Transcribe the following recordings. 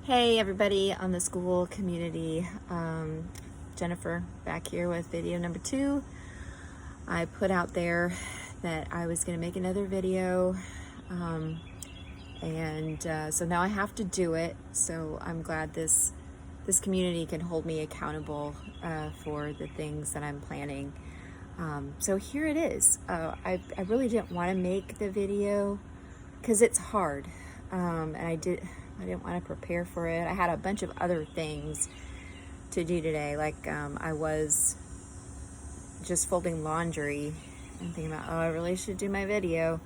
Hey everybody on the school community, Jennifer back here with video number 2. I put out there that I was going to make another video, so now I have to do it. So I'm glad this community can hold me accountable for the things that I'm planning. So here it is. I really didn't want to make the video because it's hard, and I didn't want to prepare for it. I had a bunch of other things to do today. Like I was just folding laundry and thinking about, oh, I really should do my video.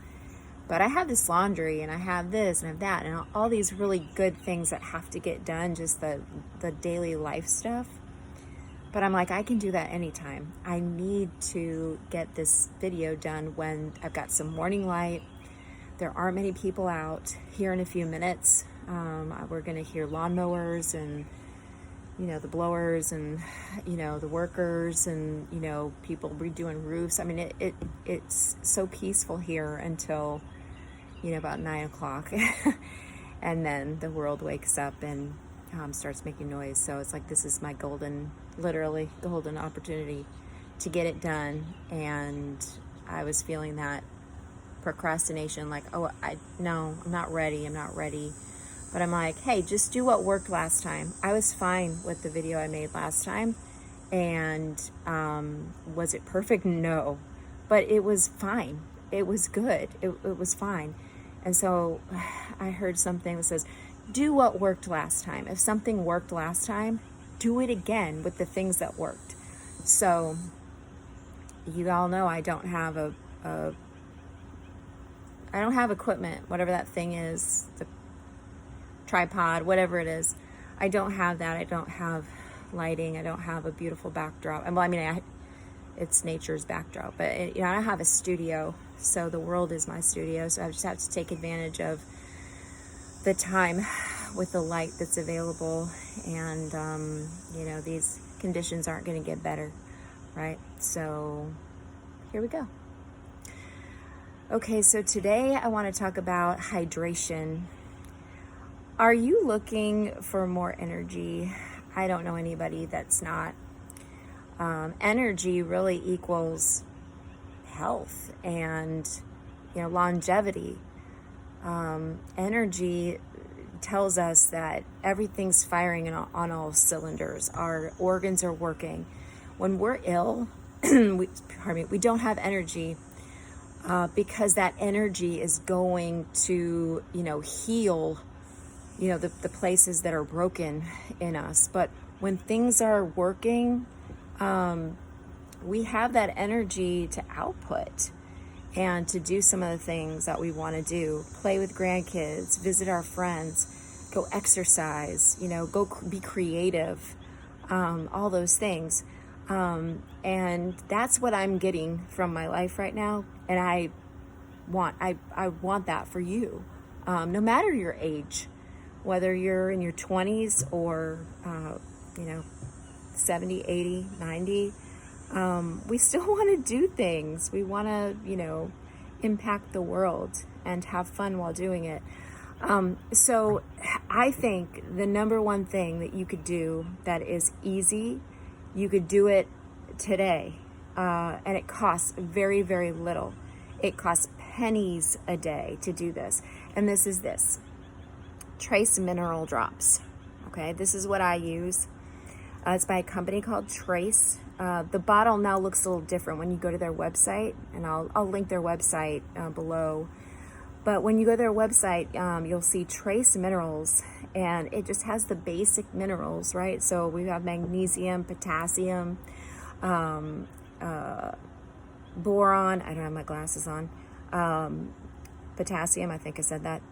But I have this laundry and I have this and I have that and all these really good things that have to get done, just the daily life stuff. But I'm like, I can do that anytime. I need to get this video done when I've got some morning light. There aren't many people out. Here in a few minutes, we're gonna hear lawnmowers and, the blowers and, the workers and, people redoing roofs. I mean, it's so peaceful here until, about 9 o'clock. And then the world wakes up and starts making noise. So it's like, this is my literally golden opportunity to get it done. And I was feeling that procrastination, like, no, I'm not ready. But I'm like, hey, just do what worked last time. I was fine with the video I made last time. And was it perfect? No, but it was fine. It was good. It was fine. And so I heard something that says, do what worked last time. If something worked last time, do it again with the things that worked. So you all know I don't have I don't have equipment, whatever that thing is, the tripod, whatever it is. I don't have that. I don't have lighting. I don't have a beautiful backdrop. It's nature's backdrop, but I don't have a studio. So the world is my studio. So I just have to take advantage of the time with the light that's available. And, these conditions aren't going to get better, right? So here we go. Okay, so today I want to talk about hydration. Are you looking for more energy? I don't know anybody that's not. Energy really equals health and, longevity. Energy tells us that everything's firing on all cylinders. Our organs are working. When we're ill, we don't have energy. Because that energy is going to, heal, the places that are broken in us. But when things are working, we have that energy to output and to do some of the things that we want to do. Play with grandkids, visit our friends, go exercise, go be creative, all those things. And that's what I'm getting from my life right now. And I want that for you. No matter your age, whether you're in your 20s or, 70, 80, 90, we still want to do things. We want to, impact the world and have fun while doing it. So I think the number one thing that you could do that is easy, you could do it today, and it costs very, very little. It costs pennies a day to do this, and this is Trace Mineral Drops. Okay, this is what I use. It's by a company called Trace. The bottle now looks a little different when you go to their website, and I'll link their website below. But when you go to their website, you'll see Trace Minerals, and it just has the basic minerals, right? So we have magnesium, potassium, boron. I don't have my glasses on. Potassium, I think I said that.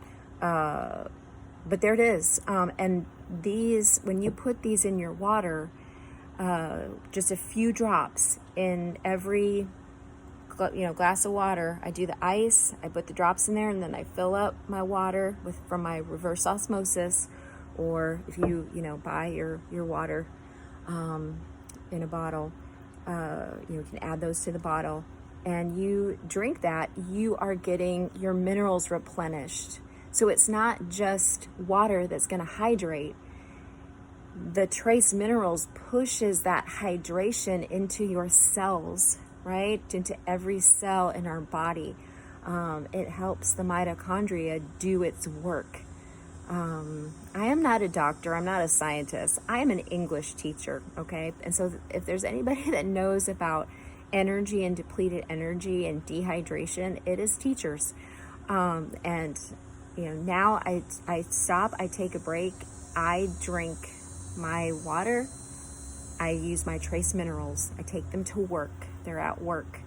But there it is. And these, when you put these in your water, just a few drops in every glass of water. I do the ice, I put the drops in there, and then I fill up my water from my reverse osmosis, or if you buy your water in a bottle, you can add those to the bottle and you drink that. You are getting your minerals replenished. So it's not just water that's going to hydrate. The trace minerals pushes that hydration into your cells, right? Into every cell in our body. It helps the mitochondria do its work. I am not a doctor. I'm not a scientist. I am an English teacher, okay? And so if there's anybody that knows about energy and depleted energy and dehydration, it is teachers. And, now I stop, I take a break, I drink my water, I use my trace minerals, I take them to work. They're at work.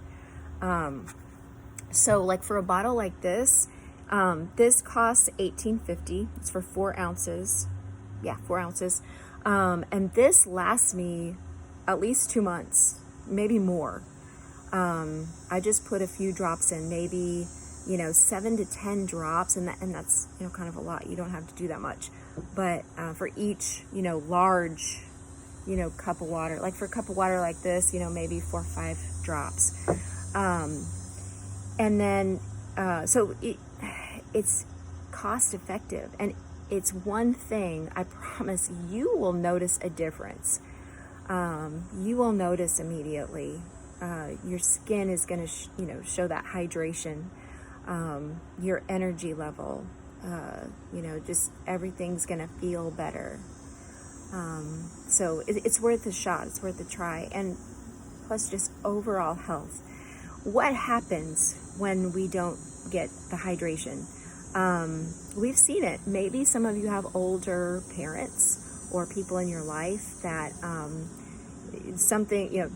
So like for a bottle like this costs $18.50. It's for 4 ounces. Yeah, 4 ounces. And this lasts me at least 2 months, maybe more. I just put a few drops in, maybe, 7 to 10 drops, and that's, kind of a lot. You don't have to do that much. But for each, large, cup of water, like for a cup of water like this, maybe 4 or 5 drops. And then, so it's cost effective, and it's one thing I promise you will notice a difference. You will notice immediately. Your skin is going to, show that hydration. Your energy level, just everything's going to feel better. So it's worth a shot. It's worth a try. And plus just overall health. What happens when we don't get the hydration? We've seen it. Maybe some of you have older parents or people in your life that something,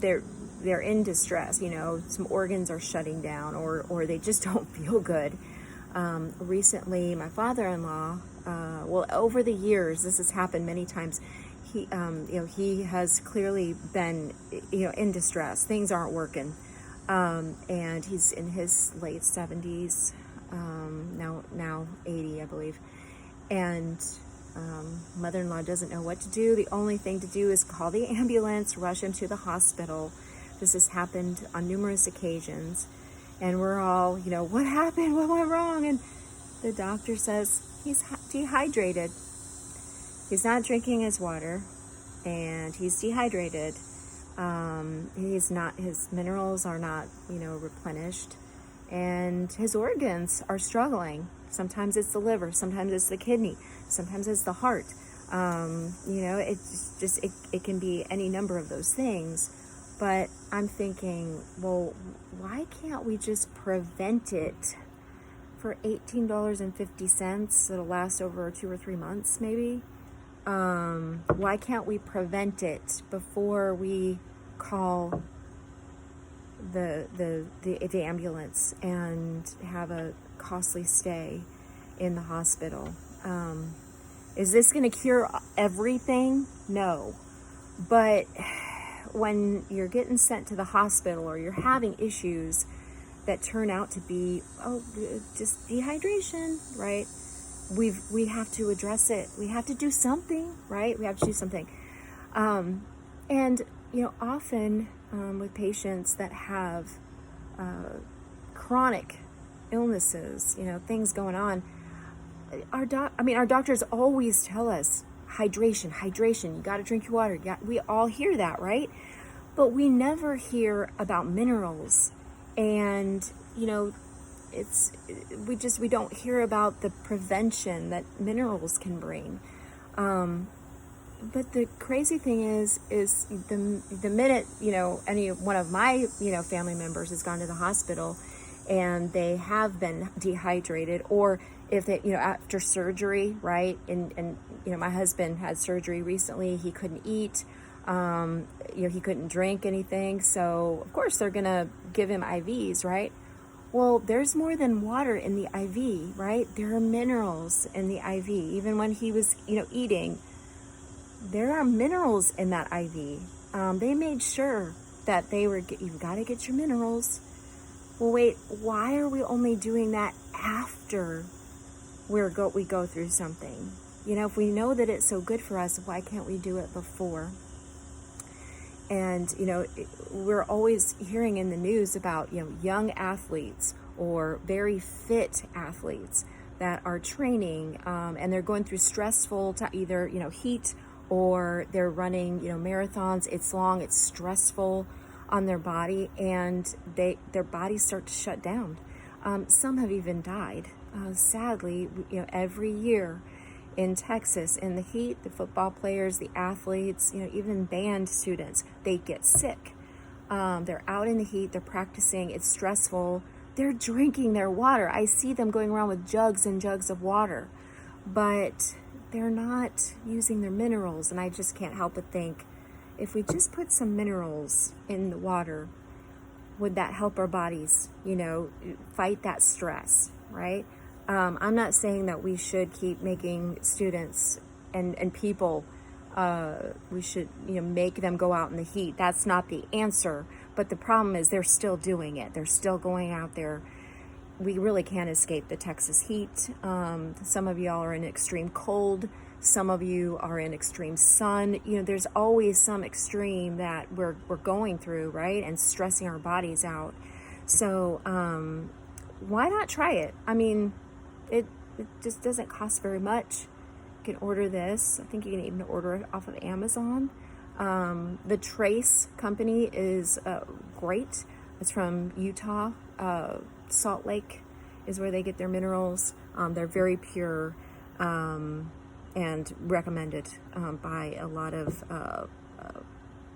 they're in distress, some organs are shutting down, or they just don't feel good. Recently, my father-in-law, over the years, this has happened many times. He has clearly been, in distress. Things aren't working. And he's in his late 70s, now 80, I believe. And mother-in-law doesn't know what to do. The only thing to do is call the ambulance, rush him to the hospital. This has happened on numerous occasions. And we're all, what happened? What went wrong? And the doctor says he's dehydrated. He's not drinking his water, and he's dehydrated. His minerals are not, replenished, and his organs are struggling. Sometimes it's the liver, sometimes it's the kidney, sometimes it's the heart. It can be any number of those things. But I'm thinking, well, why can't we just prevent it for $18.50? It'll last over 2 or 3 months, maybe. Why can't we prevent it before we call the ambulance and have a costly stay in the hospital? Is this going to cure everything? No. But when you're getting sent to the hospital or you're having issues that turn out to be, just dehydration, right? We have to address it. We have to do something, right? We have to do something. And, often with patients that have chronic illnesses, things going on, our doctors always tell us, hydration, you got to drink your water. We all hear that, right? But we never hear about minerals. And, we don't hear about the prevention that minerals can bring. But the crazy thing is the minute, any one of my, family members has gone to the hospital and they have been dehydrated, or if they, after surgery, right? And my husband had surgery recently. He couldn't eat, he couldn't drink anything. So of course they're going to give him IVs, right? Well, there's more than water in the IV, right? There are minerals in the IV. Even when he was, eating, there are minerals in that IV. They made sure that you've got to get your minerals. Well, wait, why are we only doing that after we go through something? If we know that it's so good for us, why can't we do it before? And, we're always hearing in the news about, young athletes or very fit athletes that are training, and they're going through stressful either heat, or they're running marathons. It's long, it's stressful on their body, and their bodies start to shut down. Some have even died. Sadly, every year in Texas, in the heat, the football players, the athletes, even band students, they get sick. They're out in the heat, they're practicing, it's stressful. They're drinking their water. I see them going around with jugs and jugs of water, but they're not using their minerals. And I just can't help but think, if we just put some minerals in the water, would that help our bodies, fight that stress, right? I'm not saying that we should keep making students and people, we should, make them go out in the heat. That's not the answer. But the problem is they're still doing it. They're still going out there. We really can't escape the Texas heat. Some of y'all are in extreme cold. Some of you are in extreme sun. There's always some extreme that we're going through, right? And stressing our bodies out. So why not try it? I mean, it just doesn't cost very much. You can order this. I think you can even order it off of Amazon. The Trace company is great. It's from Utah. Salt Lake is where they get their minerals. They're very pure, and recommended by a lot of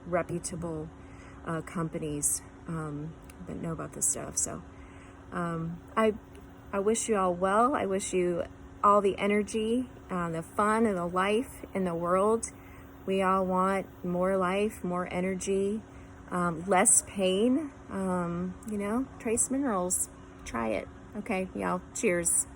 reputable companies that know about this stuff. So I wish you all well. I wish you all the energy, the fun, and the life in the world. We all want more life, more energy, less pain. Trace Minerals. Try it. Okay, y'all. Cheers.